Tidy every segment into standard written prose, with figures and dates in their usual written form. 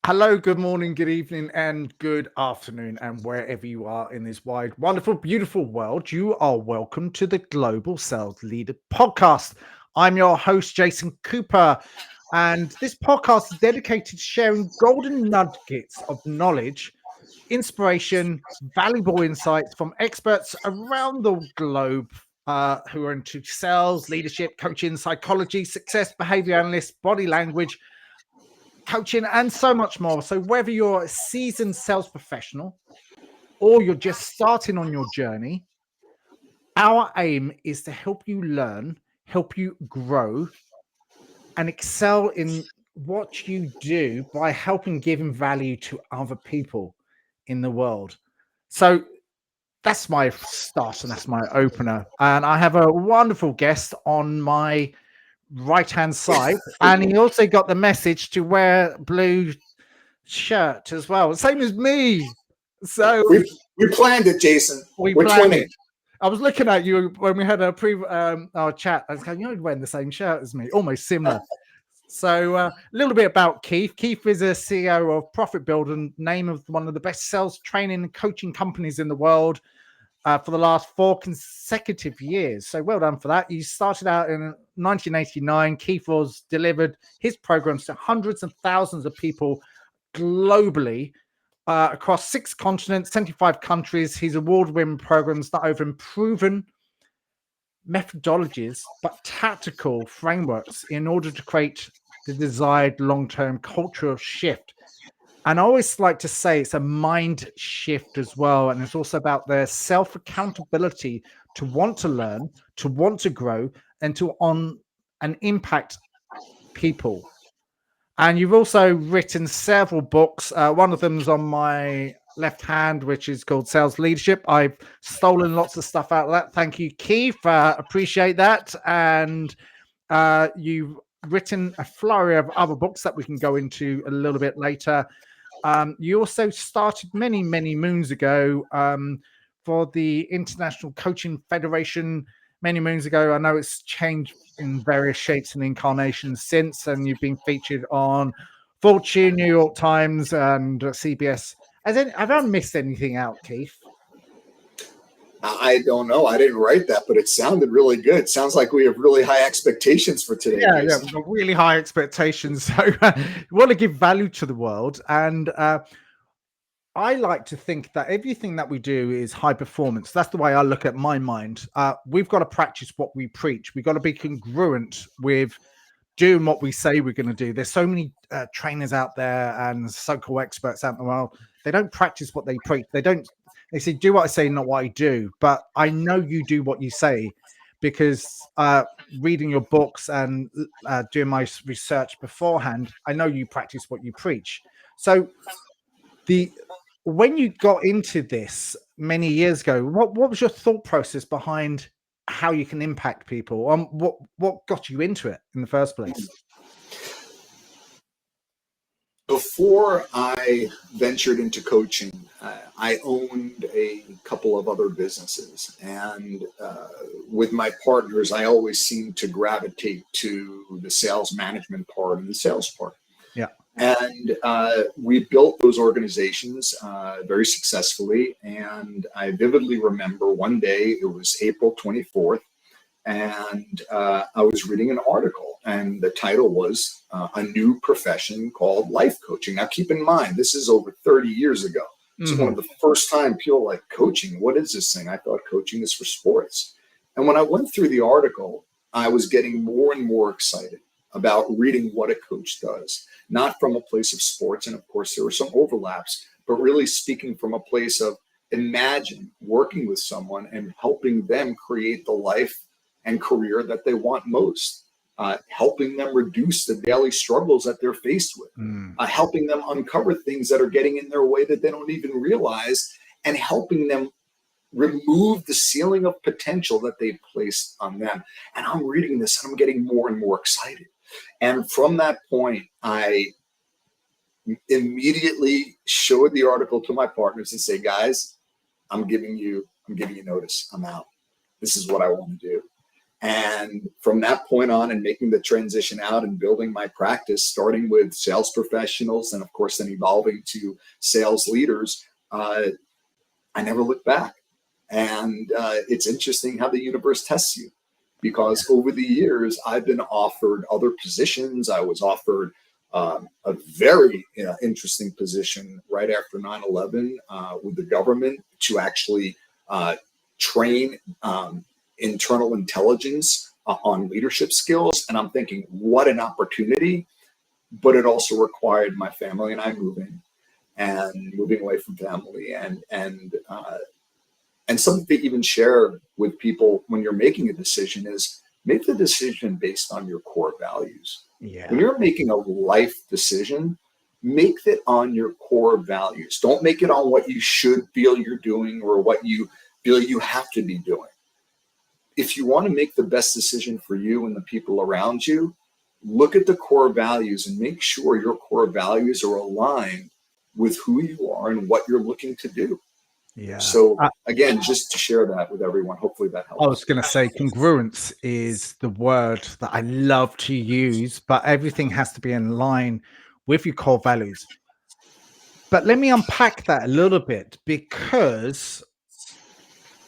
Hello, good morning, good evening, and good afternoon, and wherever you are in this wide, wonderful, beautiful world, you are welcome to the Global Sales Leader Podcast. I'm your host, Jason Cooper, and this podcast is dedicated to sharing golden nuggets of knowledge, inspiration, valuable insights from experts around the globe who are into sales, leadership, coaching, psychology, success, behavior analysts, body language, coaching, and so much more. So, whether you're a seasoned sales professional or you're just starting on your journey, our aim is to help you learn, help you grow, and excel in what you do by helping giving value to other people in the world. So, that's my start and that's my opener. And I have a wonderful guest on my right hand side, and he also got the message to wear blue shirt as well, same as me. So We planned it, Jason. we We're planned twinning. it. I was looking at you when we had our chat. I was going, you're wearing the same shirt as me, almost similar. So a little bit about Keith. Keith is a CEO of Profit Builder, name of one of the best sales training and coaching companies in the world for the last 4 consecutive years. So well done for that. You started out in 1989. Keith was delivered his programs to hundreds of thousands of people globally across 6 continents, 75 countries. His award-winning programs not only proven methodologies, but tactical frameworks in order to create the desired long-term cultural shift. And I always like to say it's a mind shift as well. And it's also about their self-accountability to want to learn, to want to grow, and to on and impact people. And you've also written several books. One of them is on my left hand, which is called Sales Leadership. I've stolen lots of stuff out of that. Thank you, Keith. Appreciate that. And you've written a flurry of other books that we can go into a little bit later. You also started many, many moons ago for the International Coaching Federation many moons ago. I know it's changed in various shapes and incarnations since, and you've been featured on Fortune, New York Times, and CBS. Have I missed anything out, Keith? I don't know. I didn't write that, but it sounded really good. Sounds like we have really high expectations for today. Yeah, Jason. we've got really high expectations. So we want to give value to the world. And I like to think that everything that we do is high performance. That's the way I look at my mind. We've got to practice what we preach. We've got to be congruent with doing what we say we're going to do. There's so many trainers out there and so-called experts out in the world. They don't practice what they preach. They say, do what I say, not what I do. But I know you do what you say because reading your books and doing my research beforehand, I know you practice what you preach. So when you got into this many years ago, what was your thought process behind how you can impact people? What got you into it in the first place? Before I ventured into coaching, I owned a couple of other businesses. And with my partners, I always seemed to gravitate to the sales management part and the sales part. Yeah. And we built those organizations very successfully. And I vividly remember one day, it was April 24th, and I was reading an article, and the title was A New Profession Called Life Coaching. Now, keep in mind, this is over 30 years ago. It's one of the first time people were like, coaching, what is this thing? I thought coaching is for sports. And when I went through the article, I was getting more and more excited about reading what a coach does, not from a place of sports. And of course, there were some overlaps, but really speaking from a place of imagine working with someone and helping them create the life and career that they want most, helping them reduce the daily struggles that they're faced with, helping them uncover things that are getting in their way that they don't even realize, and helping them remove the ceiling of potential that they've placed on them. And I'm reading this and I'm getting more and more excited. And from that point, I immediately showed the article to my partners and say, guys, I'm giving you notice. I'm out. This is what I want to do. And from that point on, and making the transition out and building my practice, starting with sales professionals and of course then evolving to sales leaders, I never looked back. And it's interesting how the universe tests you, because over the years I've been offered other positions. I was offered a very interesting position right after 9/11 with the government to actually train internal intelligence on leadership skills. And I'm thinking, what an opportunity. But it also required my family and I moving away from family, and something to even share with people when you're making a decision is make the decision based on your core values. Yeah. When you're making a life decision, make it on your core values. Don't make it on what you should feel you're doing or what you feel you have to be doing. If you want to make the best decision for you and the people around you, look at the core values and make sure your core values are aligned with who you are and what you're looking to do. Yeah. So again, just to share that with everyone, hopefully that helps. I was going to say congruence is the word that I love to use, but everything has to be in line with your core values. But let me unpack that a little bit, because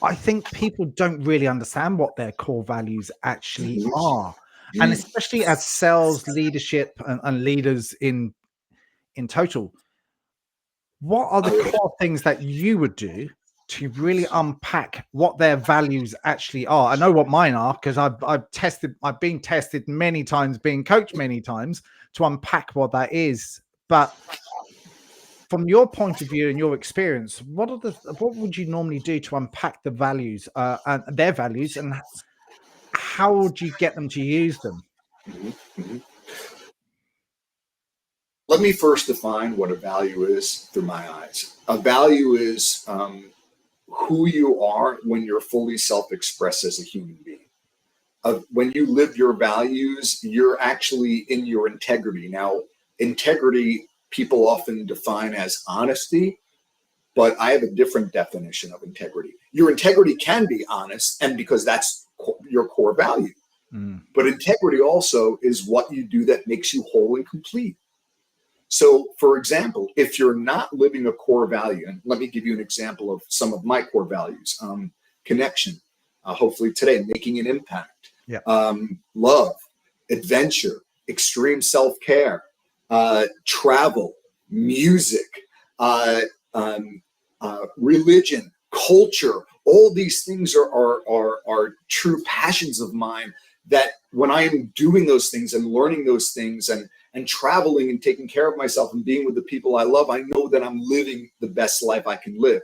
I think people don't really understand what their core values actually are. And especially as sales leadership and leaders in total, what are the core things that you would do to really unpack what their values actually are? I know what mine are, because I've been tested many times, being coached many times to unpack what that is. But from your point of view and your experience, what would you normally do to unpack the values and their values, and how would you get them to use them? Let me first define what a value is through my eyes. A value is who you are when you're fully self-expressed as a human being. When you live your values, you're actually in your integrity. Now, integrity people often define as honesty, but I have a different definition of integrity. Your integrity can be honest, and because that's your core value. But integrity also is what you do that makes you whole and complete. So, for example, if you're not living a core value, and let me give you an example of some of my core values: connection, hopefully today, making an impact, love, adventure, extreme self-care, travel, music, religion, culture. All these things are true passions of mine, that when I am doing those things and learning those things and traveling and taking care of myself and being with the people I love, I know that I'm living the best life I can live.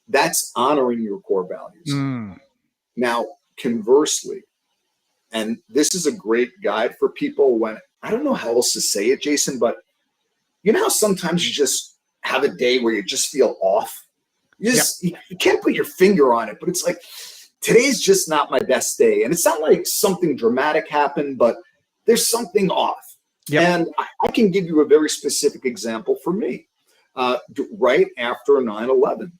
That's honoring your core values. Now, conversely, and this is a great guide for people when, I don't know how else to say it, Jason, but you know how sometimes you just have a day where you just feel off? You can't put your finger on it, but it's like, today's just not my best day. And it's not like something dramatic happened, but there's something off. And I can give you a very specific example for me. Right after 9/11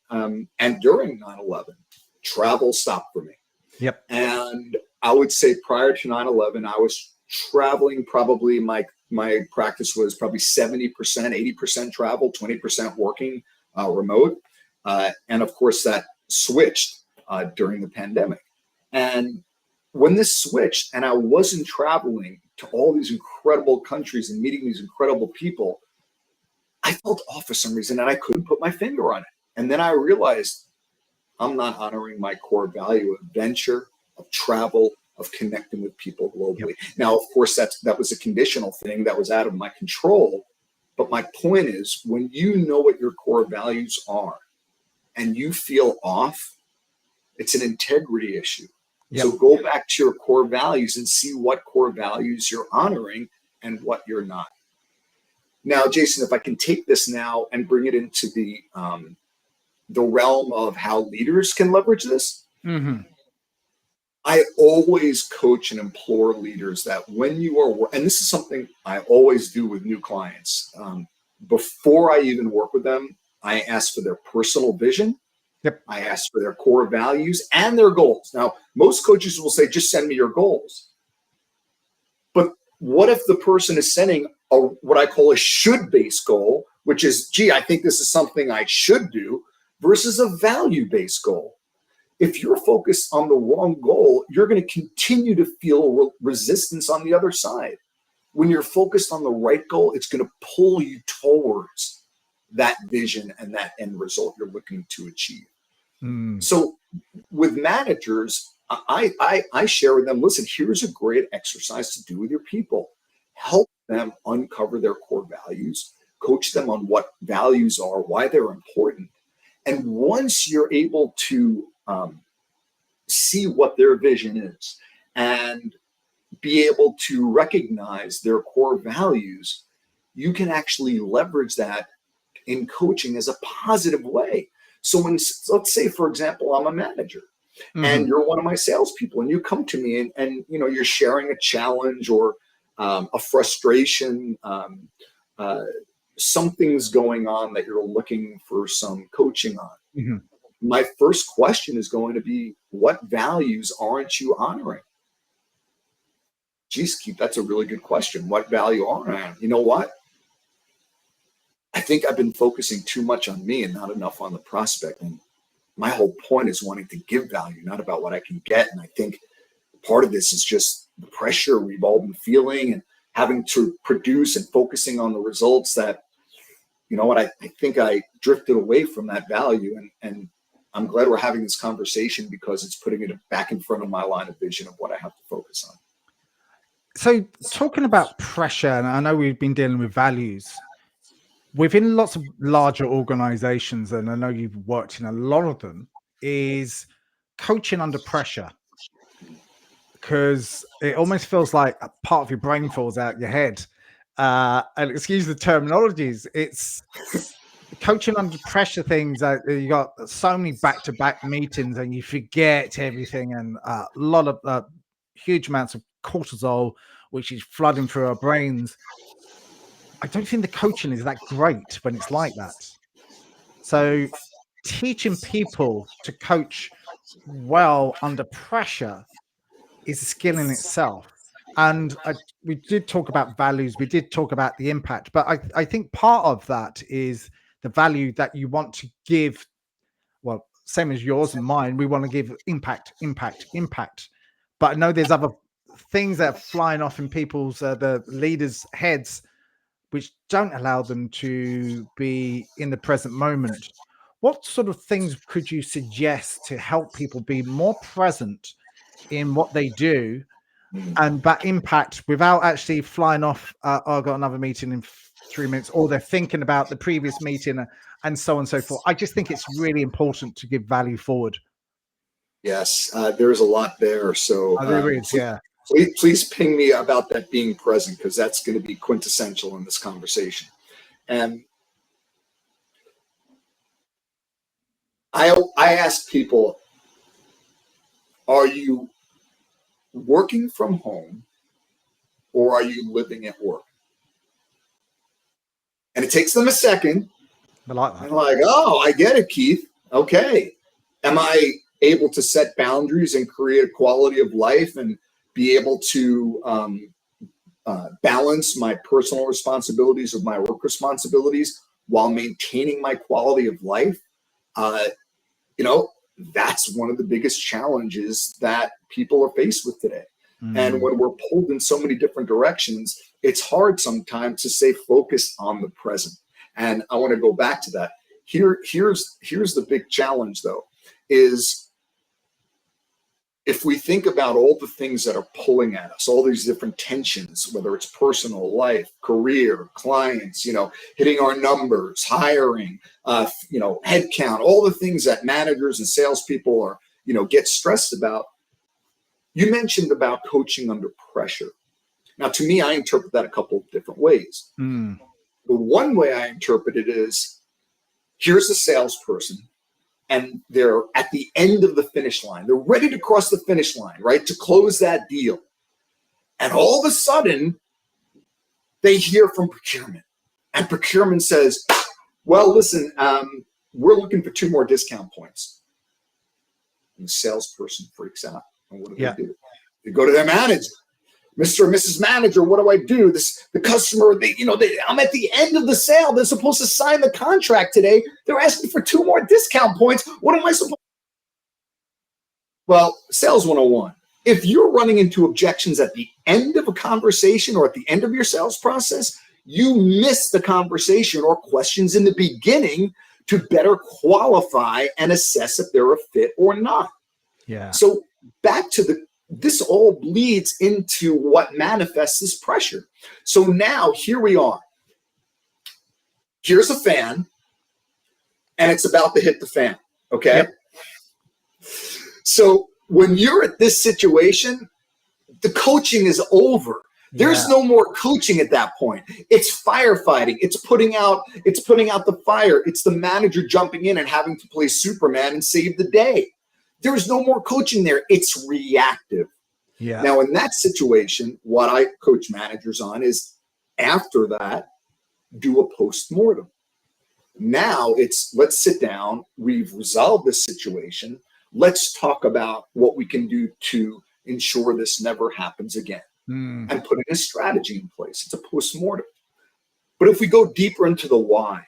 and during 9/11, travel stopped for me. And I would say prior to 9/11, I was traveling, probably my practice was probably 70%, 80% travel, 20% working remote. And of course that switched during the pandemic. And when this switched and I wasn't traveling to all these incredible countries and meeting these incredible people, I felt off for some reason and I couldn't put my finger on it. And then I realized I'm not honoring my core value of adventure, of travel, of connecting with people globally. Now, of course, that was a conditional thing that was out of my control. But my point is, when you know what your core values are and you feel off, it's an integrity issue. So go back to your core values and see what core values you're honoring and what you're not. Now, Jason, if I can take this now and bring it into the realm of how leaders can leverage this. I always coach and implore leaders that when you are, and this is something I always do with new clients, before I even work with them, I ask for their personal vision Yep. I ask for their core values and their goals. Now, most coaches will say, just send me your goals. But what if the person is setting what I call a should-based goal, which is, gee, I think this is something I should do, versus a value-based goal? If you're focused on the wrong goal, you're going to continue to feel resistance on the other side. When you're focused on the right goal, it's going to pull you towards that vision and that end result you're looking to achieve. So with managers, I share with them, listen, here's a great exercise to do with your people. Help them uncover their core values, coach them on what values are, why they're important. And once you're able to see what their vision is and be able to recognize their core values, you can actually leverage that in coaching as a positive way. So when, let's say, for example, I'm a manager and you're one of my salespeople and you come to me and you know, you're sharing a challenge or a frustration, something's going on that you're looking for some coaching on. My first question is going to be, what values aren't you honoring? Geez, Keith, that's a really good question. What value aren't I? You know what? I think I've been focusing too much on me and not enough on the prospect. And my whole point is wanting to give value, not about what I can get. And I think part of this is just the pressure we've all been feeling and having to produce and focusing on the results that, you know what, I think I drifted away from that value. And I'm glad we're having this conversation because it's putting it back in front of my line of vision of what I have to focus on. So talking about pressure, and I know we've been dealing with values within lots of larger organizations, and I know you've worked in a lot of them, is coaching under pressure, because it almost feels like a part of your brain falls out your head. And excuse the terminologies, it's coaching under pressure things. You got so many back-to-back meetings and you forget everything, and a lot of huge amounts of cortisol, which is flooding through our brains. I don't think the coaching is that great when it's like that. So teaching people to coach well under pressure is a skill in itself. And we did talk about values, we did talk about the impact, but I think part of that is the value that you want to give. Well, same as yours and mine, we want to give impact, impact, impact. But I know there's other things that are flying off in people's, the leaders' heads, which don't allow them to be in the present moment. What sort of things could you suggest to help people be more present in what they do and that impact without actually flying off? Oh, I've got another meeting in 3 minutes, or they're thinking about the previous meeting and so on and so forth. I just think it's really important to give value forward. Yes, there's a lot there. So There is, yeah. please ping me about that being present, because that's going to be quintessential in this conversation. And I ask people, are you working from home or are you living at work? And it takes them a second. I like that. I'm like, oh, I get it, Keith. Okay. Am I able to set boundaries and create a quality of life and be able to balance my personal responsibilities with my work responsibilities while maintaining my quality of life? You know, that's one of the biggest challenges that people are faced with today. And when we're pulled in so many different directions, it's hard sometimes to stay focused on the present. And I want to go back to that. Here's the big challenge, though, is if we think about all the things that are pulling at us, all these different tensions, whether it's personal life, career, clients, you know, hitting our numbers, hiring, you know, headcount, all the things that managers and salespeople are, you know, get stressed about. You mentioned about coaching under pressure. Now, to me, I interpret that a couple of different ways. The one way I interpret it is, here's a salesperson, and they're at the end of the finish line. They're ready to cross the finish line, right, to close that deal. And all of a sudden, they hear from procurement. And procurement says, well, listen, we're looking for 2 more discount points. And the salesperson freaks out. And what do? They go to their manager. Mr. and Mrs. Manager, what do I do? The customer, I'm at the end of the sale. They're supposed to sign the contract today. They're asking for 2 more discount points. What am I supposed to do? Well, sales 101. If you're running into objections at the end of a conversation or at the end of your sales process, you miss the conversation or questions in the beginning to better qualify and assess if they're a fit or not. Yeah. So back to this all bleeds into what manifests this pressure. So now here we are. Here's a fan, and it's about to hit the fan. Okay. Yep. So when you're at this situation, the coaching is over. There's no more coaching at that point. It's firefighting. It's putting out the fire. It's the manager jumping in and having to play Superman and save the day. There's no more coaching there. It's reactive. Yeah. Now, in that situation, what I coach managers on is after that, do a post-mortem. Now it's let's sit down. We've resolved this situation. Let's talk about what we can do to ensure this never happens again. And putting a strategy in place. It's a post-mortem. But if we go deeper into the why,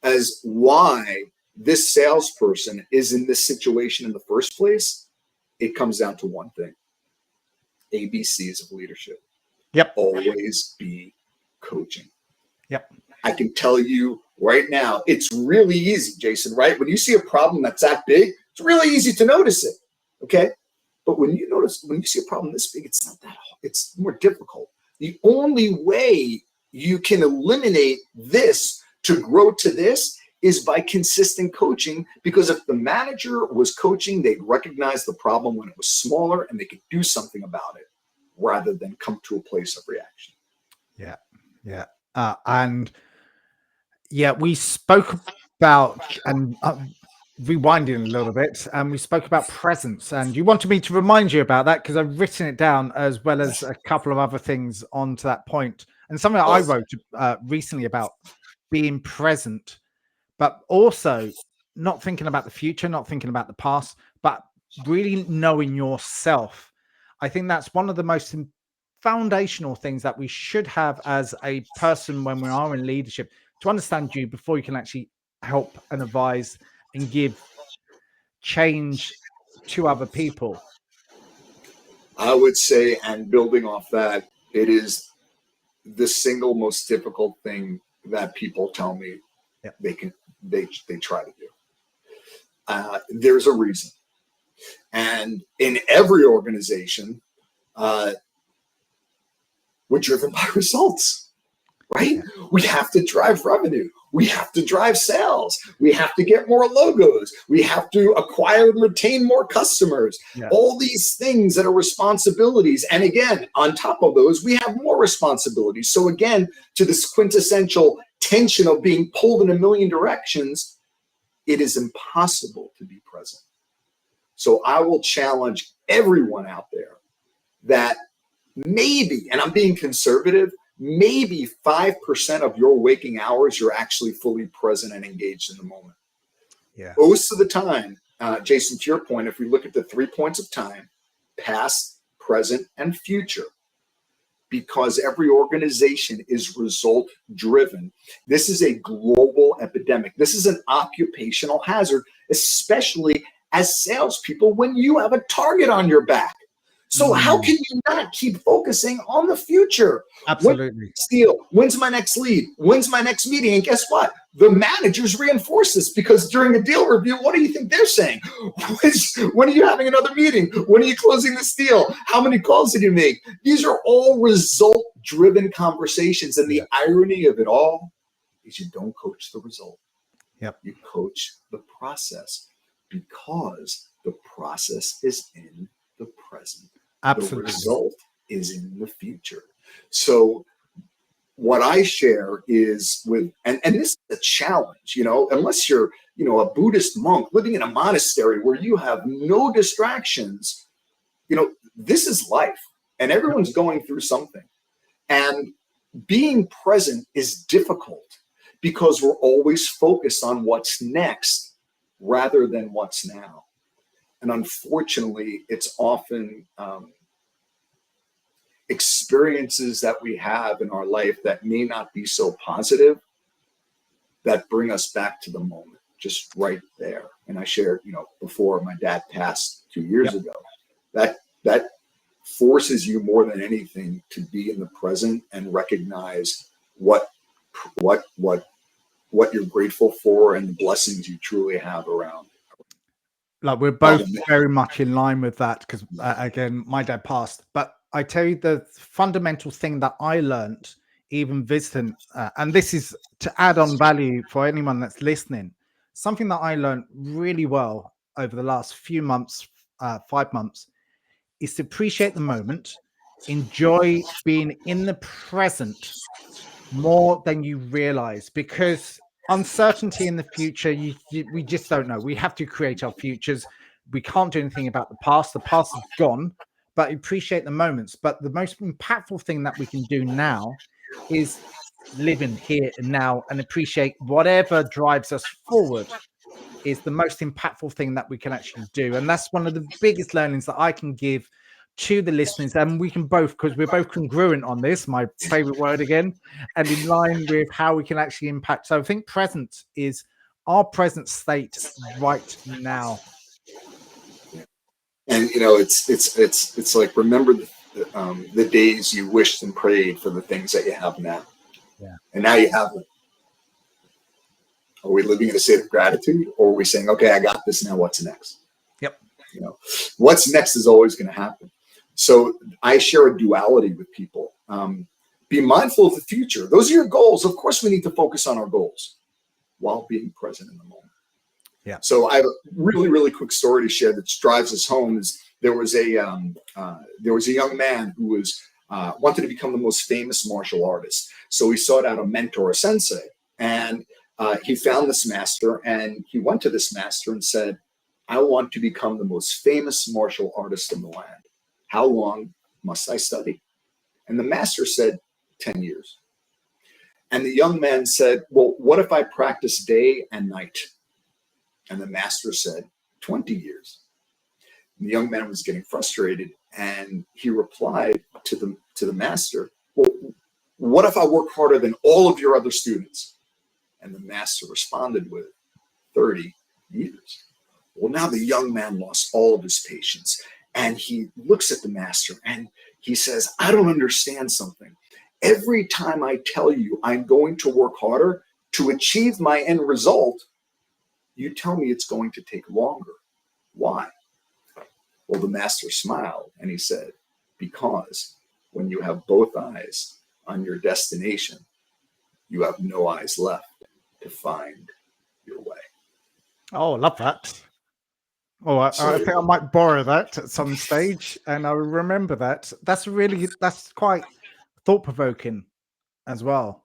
as why this salesperson is in this situation in the first place, it comes down to one thing. ABCs of leadership. Yep. Always be coaching. Yep. I can tell you right now, it's really easy, Jason, right? When you see a problem that's that big, it's really easy to notice it. Okay. But when you see a problem this big, it's not that hard. It's more difficult. The only way you can eliminate this to grow to this is by consistent coaching, because if the manager was coaching, they'd recognize the problem when it was smaller and they could do something about it rather than come to a place of reaction. Yeah. Yeah. We spoke about, and rewinding a little bit, and we spoke about presence, and you wanted me to remind you about that because I've written it down, as well as a couple of other things onto that point, and something I wrote recently about being present, but also not thinking about the future, not thinking about the past, but really knowing yourself. I think that's one of the most foundational things that we should have as a person when we are in leadership, to understand you before you can actually help and advise and give change to other people. I would say, and building off that, it is the single most difficult thing that people tell me they try to do. There's a reason. And in every organization, we're driven by results, right? We have to drive revenue. We have to drive sales. We have to get more logos. We have to acquire and retain more customers. All these things that are responsibilities. And again, on top of those, we have more responsibilities. So again, to this quintessential tension of being pulled in a million directions, it is impossible to be present. So I will challenge everyone out there that maybe, and I'm being conservative, maybe 5% of your waking hours, you're actually fully present and engaged in the moment. Most of the time, Jason, to your point, if we look at the 3 points of time, past, present, and future, because every organization is result driven. This is a global epidemic. This is an occupational hazard, especially as salespeople when you have a target on your back. So how can you not keep focusing on the future? Absolutely. When's my next lead? When's my next meeting? And guess what? The managers reinforce this, because during a deal review, what do you think they're saying? When are you having another meeting? When are you closing this deal? How many calls did you make? These are all result-driven conversations. And the irony of it all is you don't coach the result. You coach the process, because the process is in the present. Absolutely. The result is in the future. So what I share is and this is a challenge, unless you're, a Buddhist monk living in a monastery where you have no distractions, this is life and everyone's going through something. And being present is difficult because we're always focused on what's next rather than what's now. And unfortunately, it's often experiences that we have in our life that may not be so positive that bring us back to the moment, just right there. And I shared, before my dad passed 2 years ago, that forces you more than anything to be in the present and recognize what you're grateful for and the blessings you truly have around. Like, we're both very much in line with that, because again, my dad passed. But I tell you, the fundamental thing that I learned, even visiting, and this is to add on value for anyone that's listening, something that I learned really well over the last few months, 5 months, is to appreciate the moment, enjoy being in the present more than you realize, because uncertainty in the future, we just don't know. We have to create our futures. We can't do anything about the past. The past is gone, but appreciate the moments. But the most impactful thing that we can do now is live in here and now and appreciate whatever drives us forward is the most impactful thing that we can actually do. And that's one of the biggest learnings that I can give to the listeners. And we can both, because we're both congruent on this, my favorite word again, and in line with how we can actually impact. So I think present is our present state right now. And it's like, remember the days you wished and prayed for the things that you have now. Yeah. And now you have them. Are we living in a state of gratitude, or are we saying, okay, I got this, now what's next? Yep. What's next is always going to happen. So I share a duality with people. Be mindful of the future. Those are your goals. Of course, we need to focus on our goals while being present in the moment. Yeah. So I have a really, really quick story to share that drives us home. Is there was a young man who was wanted to become the most famous martial artist. So he sought out a mentor, a sensei, and he found this master, and he went to this master and said, I want to become the most famous martial artist in the land. How long must I study? And the master said, 10 years. And the young man said, well, what if I practice day and night? And the master said, 20 years. And the young man was getting frustrated, and he replied to the master, well, what if I work harder than all of your other students? And the master responded with 30 years. Well, now the young man lost all of his patience, and he looks at the master and he says, I don't understand something. Every time I tell you I'm going to work harder to achieve my end result, you tell me it's going to take longer. Why? Well, the master smiled and he said, because when you have both eyes on your destination, you have no eyes left to find your way. Oh, I love that. Oh, I think I might borrow that at some stage, and I will remember that. That's quite thought-provoking as well.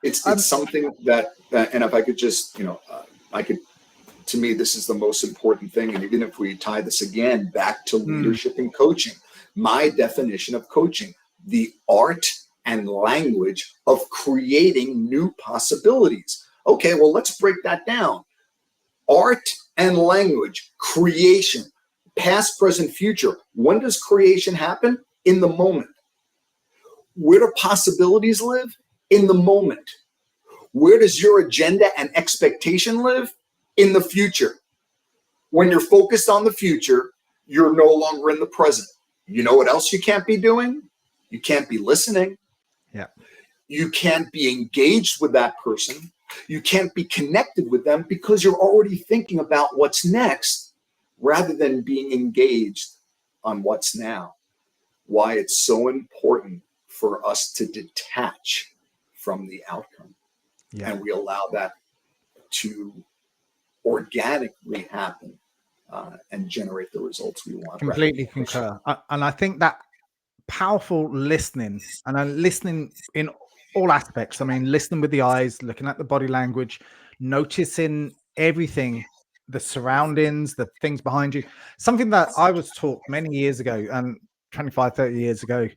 It's something that, and if I could just, to me, this is the most important thing. And even if we tie this again back to leadership and coaching, my definition of coaching, the art and language of creating new possibilities. Okay, well, let's break that down. Art and language, creation, past, present, future. When does creation happen? In the moment. Where do possibilities live? In the moment. Where does your agenda and expectation live? In the future. When you're focused on the future, you're no longer in the present. You know what else you can't be doing? You can't be listening. Yeah. You can't be engaged with that person. You can't be connected with them because you're already thinking about what's next rather than being engaged on what's now. Why it's so important for us to detach from the outcome. Yeah. And we allow that to organically happen and generate the results we want. Completely concur. And I think that powerful listening, and listening in all aspects. I mean, listening with the eyes, looking at the body language, noticing everything, the surroundings, the things behind you. Something that I was taught many years ago, and 25, 30 years ago.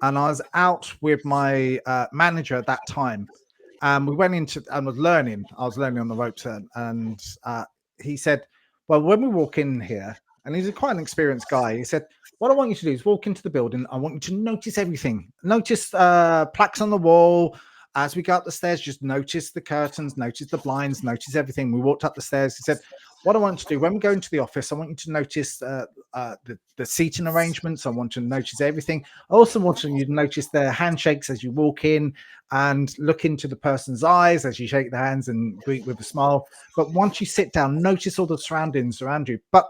And I was out with my manager at that time. We went into and was learning. I was learning on the ropes, and he said, "Well, when we walk in here," and he's quite an experienced guy. He said, "What I want you to do is walk into the building. I want you to notice everything. Notice plaques on the wall." As we go up the stairs, just notice the curtains, notice the blinds, notice everything. We walked up the stairs. He said, "What I want you to do when we go into the office, I want you to notice the seating arrangements. I want you to notice everything. I also want you to notice their handshakes as you walk in and look into the person's eyes as you shake their hands and greet with a smile. But once you sit down, notice all the surroundings around you. But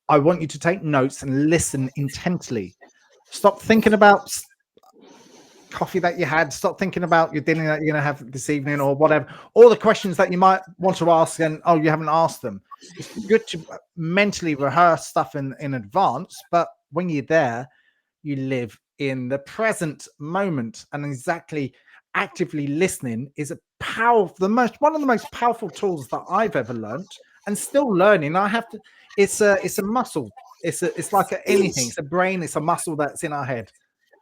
I want you to take notes and listen intently. Stop thinking about coffee that you had. Stop thinking about your dinner that you're going to have this evening or whatever. All the questions that you might want to ask and, oh, you haven't asked them. It's good to mentally rehearse stuff in advance. But when you're there, you live in the present moment, and exactly actively listening is a powerful, one of the most powerful tools that I've ever learned and still learning. I have to, it's a muscle. It's like anything. It's a brain. It's a muscle that's in our head.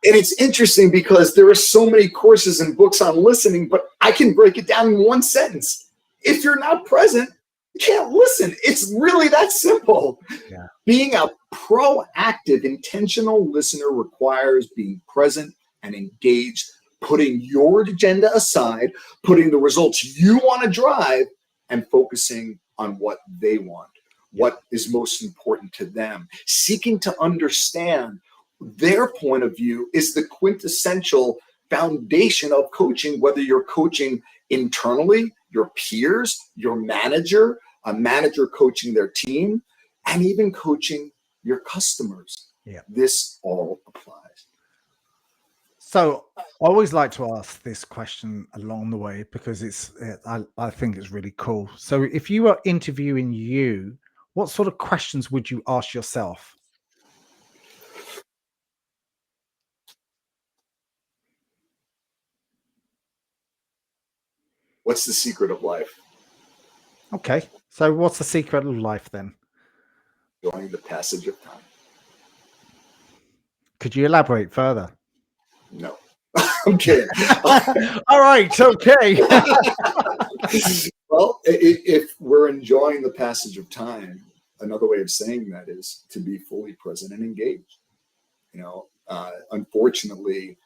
And it's interesting because there are so many courses and books on listening, but I can break it down in one sentence. If you're not present, you can't listen. It's really that simple. Yeah. Being a proactive, intentional listener requires being present and engaged, putting your agenda aside, putting the results you want to drive, and focusing on what they want, what is most important to them. Seeking to understand their point of view is the quintessential foundation of coaching, whether you're coaching internally, your peers, your manager, a manager coaching their team, and even coaching your customers. Yeah. This all applies. So I always like to ask this question along the way because I think it's really cool. So if you were interviewing you, what sort of questions would you ask yourself? What's the secret of life? Okay. So what's the secret of life then? Enjoying the passage of time. Could you elaborate further? No. I'm kidding. All right. Okay. Well, if we're enjoying the passage of time, another way of saying that is to be fully present and engaged. Unfortunately,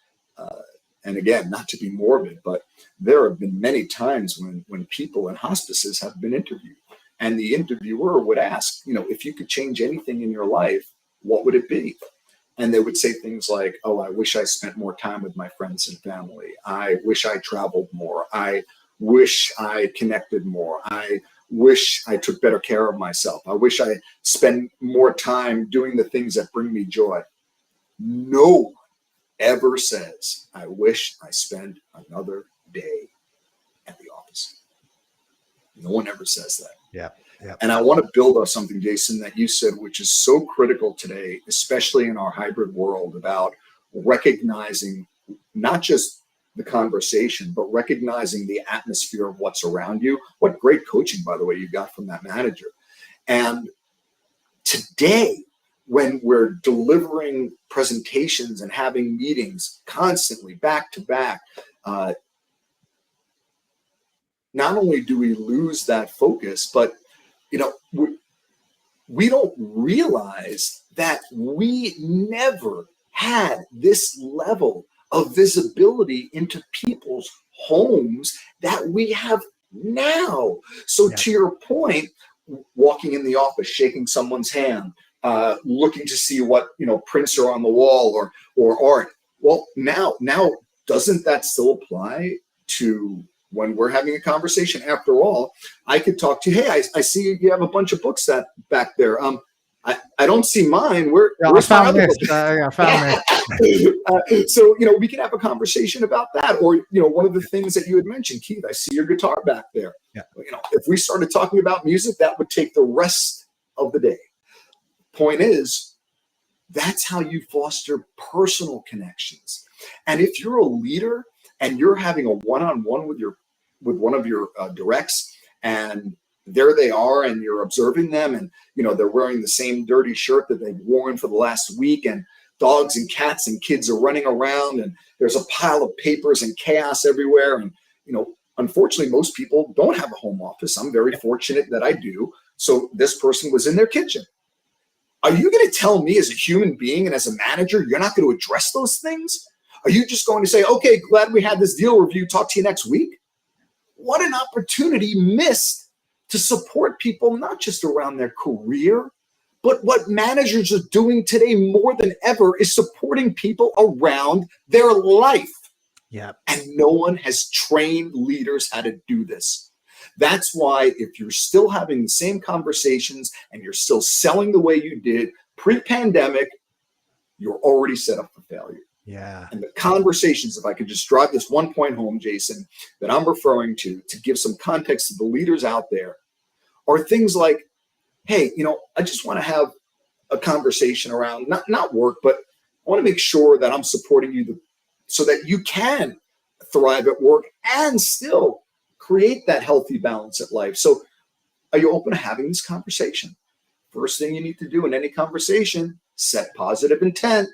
and again, not to be morbid, but there have been many times when people in hospices have been interviewed, and the interviewer would ask, if you could change anything in your life, what would it be? And they would say things like, oh, I wish I spent more time with my friends and family. I wish I traveled more. I wish I connected more. I wish I took better care of myself. I wish I spent more time doing the things that bring me joy. No one ever says, I wish I spent another day at the office. No one ever says that. Yeah. Yeah. And I want to build on something, Jason, that you said, which is so critical today, especially in our hybrid world, about recognizing not just the conversation, but recognizing the atmosphere of what's around you. What great coaching, by the way, you got from that manager. And today, when we're delivering presentations and having meetings constantly back to back, not only do we lose that focus, but we don't realize that we never had this level of visibility into people's homes that we have now. So to your point, walking in the office, shaking someone's hand, looking to see what prints are on the wall or art. Well, now doesn't that still apply to when we're having a conversation? After all, I could talk to you. Hey, I see you have a bunch of books that back there. I don't see mine. Where's my other book? I found this. So we can have a conversation about that. Or one of the things that you had mentioned, Keith, I see your guitar back there. Yeah. If we started talking about music, that would take the rest of the day. Point is, that's how you foster personal connections. And if you're a leader and you're having a one-on-one with one of your directs, and there they are, and you're observing them, and they're wearing the same dirty shirt that they've worn for the last week, and dogs and cats and kids are running around, and there's a pile of papers and chaos everywhere, and unfortunately, most people don't have a home office. I'm very fortunate that I do. So this person was in their kitchen. Are you going to tell me as a human being and as a manager, you're not going to address those things? Are you just going to say, okay, glad we had this deal review, talk to you next week? What an opportunity missed to support people, not just around their career, but what managers are doing today more than ever is supporting people around their life. Yeah. And no one has trained leaders how to do this. That's why if you're still having the same conversations and you're still selling the way you did pre-pandemic, you're already set up for failure. Yeah. And the conversations, if I could just drive this one point home, Jason, that I'm referring to give some context to the leaders out there, are things like, hey, I just want to have a conversation around not work, but I want to make sure that I'm supporting you so that you can thrive at work and still create that healthy balance at life. So are you open to having this conversation? First thing you need to do in any conversation, set positive intent.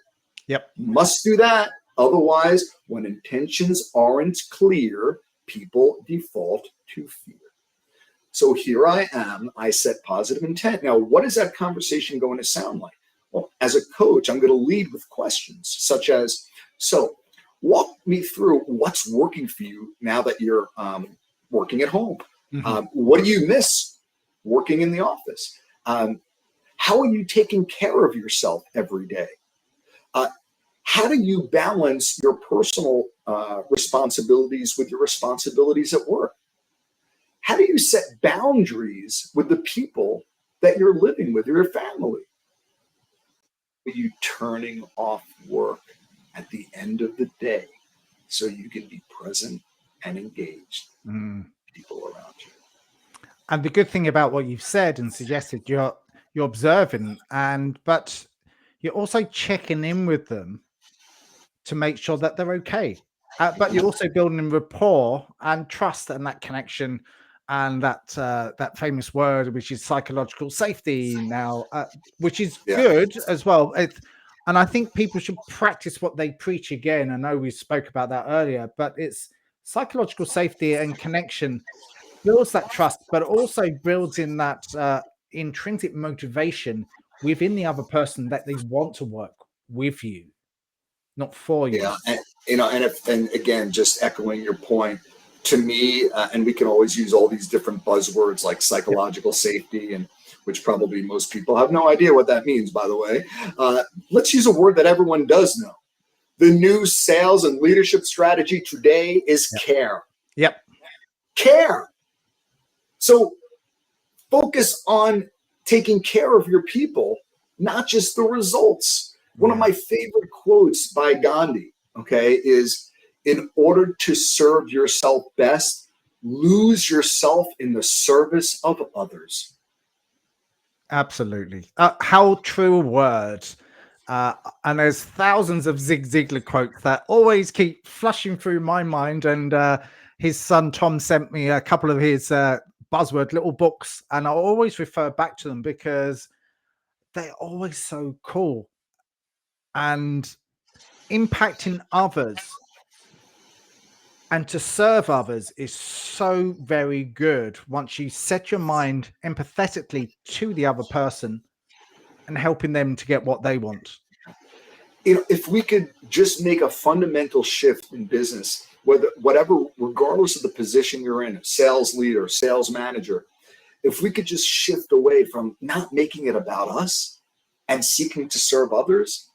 Yep. Must do that. Otherwise, when intentions aren't clear, people default to fear. So here I am, I set positive intent. Now, what is that conversation going to sound like? Well, as a coach, I'm going to lead with questions such as, so walk me through what's working for you now that you're working at home. Mm-hmm. What do you miss working in the office? How are you taking care of yourself every day? How do you balance your personal responsibilities with your responsibilities at work? How do you set boundaries with the people that you're living with, your family? Are you turning off work at the end of the day so you can be present and engaged with people around you? And the good thing about what you've said and suggested, you're observing, but you're also checking in with them to make sure that they're okay. But you're also building rapport and trust and that connection and that famous word, which is psychological safety now, which is good as well. And I think people should practice what they preach again. I know we spoke about that earlier, but it's psychological safety and connection builds that trust, but also builds in that intrinsic motivation within the other person that they want to work with you, not for you. Yeah, and again, just echoing your point, to me, and we can always use all these different buzzwords like psychological safety, and which probably most people have no idea what that means, by the way. Let's use a word that everyone does know. The new sales and leadership strategy today is care. Yep. Care. So focus on taking care of your people, not just the results. One of my favorite quotes by Gandhi, is in order to serve yourself best, lose yourself in the service of others. Absolutely. How true a word. And there's thousands of Zig Ziglar quotes that always keep flushing through my mind. And his son, Tom, sent me a couple of his buzzword little books. And I always refer back to them because they're always so cool. And impacting others and to serve others is so very good once you set your mind empathetically to the other person and helping them to get what they want. If we could just make a fundamental shift in business, regardless of the position you're in, sales leader, sales manager, if we could just shift away from not making it about us and seeking to serve others,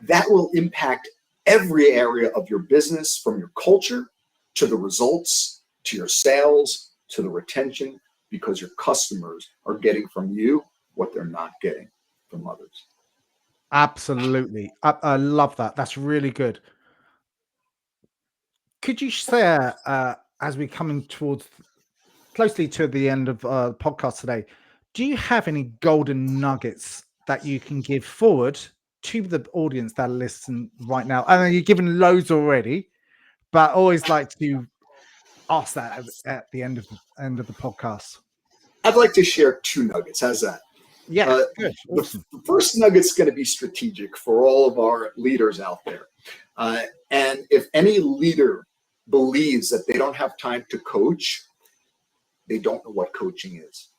that will impact every area of your business, from your culture to the results, to your sales, to the retention, because your customers are getting from you what they're not getting from others. Absolutely. I love that. That's really good. Could you share, as we're coming towards closely to the end of the podcast today, do you have any golden nuggets that you can give forward to the audience that listen right now? I know you've given loads already, but I always like to ask that at the end of the podcast. I'd like to share two nuggets. How's that? Yeah, good. Awesome. The first nugget's going to be strategic for all of our leaders out there. And if any leader believes that they don't have time to coach, they don't know what coaching is.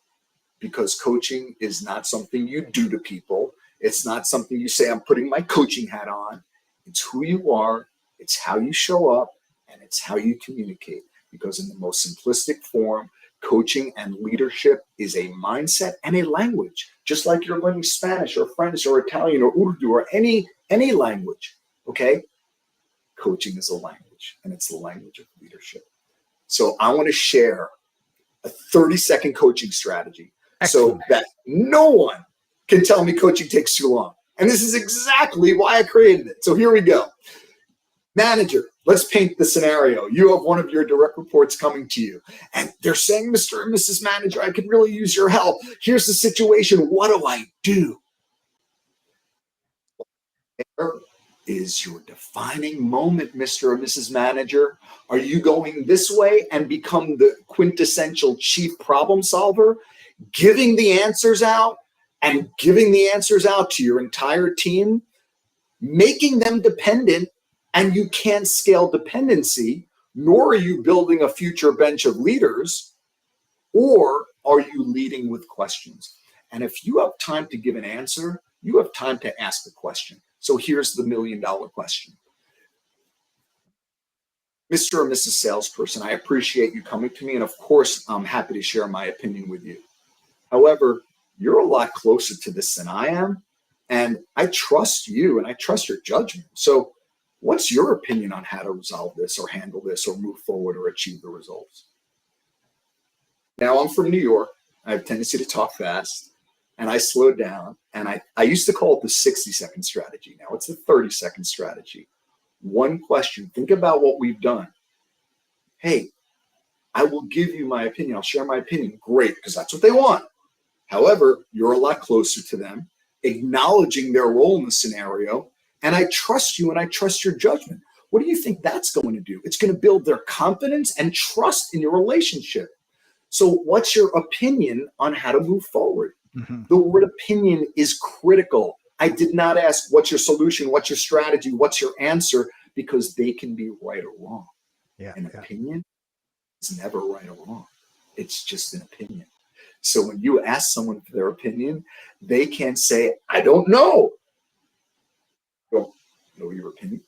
Because coaching is not something you do to people. It's not something you say, I'm putting my coaching hat on. It's who you are, it's how you show up, and it's how you communicate. Because in the most simplistic form, coaching and leadership is a mindset and a language. Just like you're learning Spanish or French or Italian or Urdu or any language, okay? Coaching is a language, and it's the language of leadership. So I want to share a 30-second coaching strategy. Excellent. So that no one can tell me coaching takes too long. And this is exactly why I created it. So here we go. Manager, let's paint the scenario. You have one of your direct reports coming to you, and they're saying, Mr. and Mrs. Manager, I could really use your help. Here's the situation. What do I do? There is your defining moment, Mr. or Mrs. Manager. Are you going this way and become the quintessential chief problem solver, giving the answers out and giving the answers out to your entire team, making them dependent, and you can't scale dependency, nor are you building a future bench of leaders, or are you leading with questions? And if you have time to give an answer, you have time to ask a question. So here's the $1 million question. Mr. or Mrs. Salesperson, I appreciate you coming to me, and of course, I'm happy to share my opinion with you. However, you're a lot closer to this than I am, and I trust you and I trust your judgment. So what's your opinion on how to resolve this or handle this or move forward or achieve the results? Now, I'm from New York. I have a tendency to talk fast, and I slowed down, and I used to call it the 60-second strategy. Now it's the 30-second strategy. One question. Think about what we've done. Hey, I will give you my opinion. I'll share my opinion. Great, because that's what they want. However, you're a lot closer to them, acknowledging their role in the scenario, and I trust you and I trust your judgment. What do you think that's going to do? It's going to build their confidence and trust in your relationship. So what's your opinion on how to move forward? Mm-hmm. The word opinion is critical. I did not ask what's your solution, what's your strategy, what's your answer, because they can be right or wrong. An opinion is never right or wrong. It's just an opinion. So when you ask someone for their opinion, they can say, I don't know. You don't know your opinion.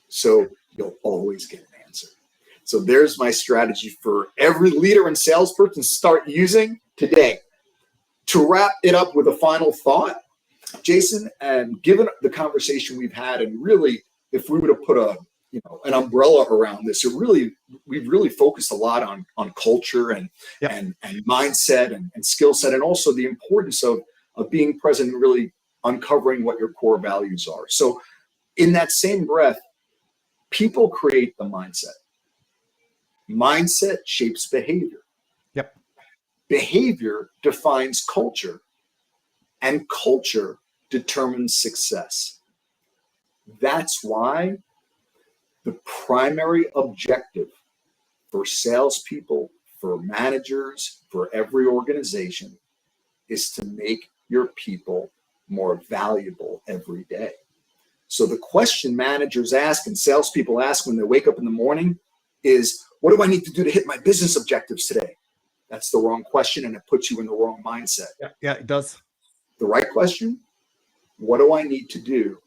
So you'll always get an answer. So there's my strategy for every leader and salesperson to start using today. To wrap it up with a final thought, Jason, and given the conversation we've had, and really, if we were to put an umbrella around this, we've really focused a lot on culture and mindset and skill set, and also the importance of being present and really uncovering what your core values are. So in that same breath, people create the mindset. Mindset shapes behavior. Behavior defines culture, and culture determines success. That's why the primary objective for salespeople, for managers, for every organization is to make your people more valuable every day. So the question managers ask and salespeople ask when they wake up in the morning is, what do I need to do to hit my business objectives today? That's the wrong question, and it puts you in the wrong mindset. Yeah, it does. The right question, what do I need to do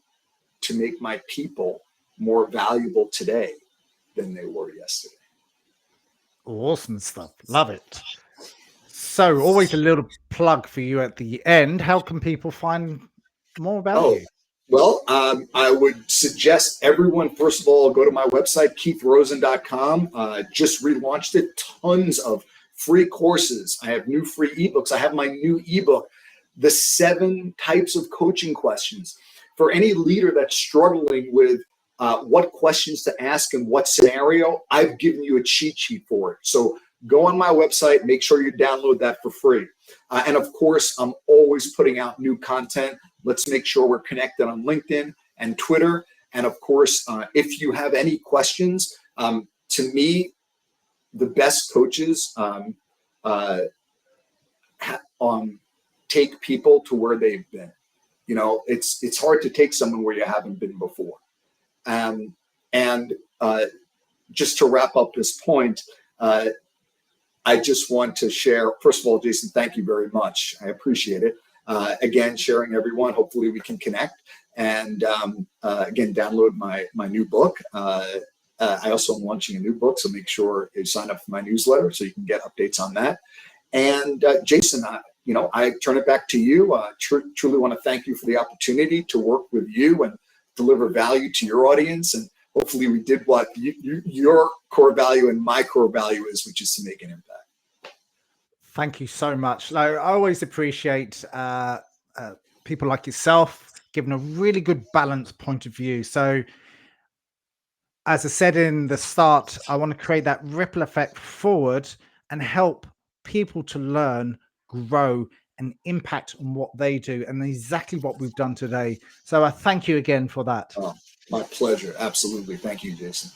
to make my people more valuable today than they were yesterday? Awesome stuff. Love it. So always a little plug for you at the end. How can people find more about you? Well, I would suggest everyone, first of all, go to my website, keithrosen.com. Just relaunched it. Tons of free courses. I have new free ebooks. I have my new ebook, The 7 Types of Coaching Questions. For any leader that's struggling with what questions to ask in what scenario, I've given you a cheat sheet for it. So go on my website, make sure you download that for free. And of course, I'm always putting out new content. Let's make sure we're connected on LinkedIn and Twitter. And of course, if you have any questions, to me, the best coaches take people to where they've been. You know, it's hard to take someone where you haven't been before. And just to wrap up this point, I just want to share, first of all, Jason, thank you very much. I appreciate it. Again, sharing everyone, hopefully we can connect. And again, download my new book. I also am launching a new book, so make sure you sign up for my newsletter so you can get updates on that. And Jason, I turn it back to you. Truly want to thank you for the opportunity to work with you and deliver value to your audience. And hopefully we did what your core value and my core value is, which is to make an impact. Thank you so much. I always appreciate people like yourself giving a really good balanced point of view. So as I said in the start, I want to create that ripple effect forward and help people to learn, grow, and impact on what they do, and exactly what we've done today. So I thank you again for that. Oh, my pleasure. Absolutely. Thank you, Jason.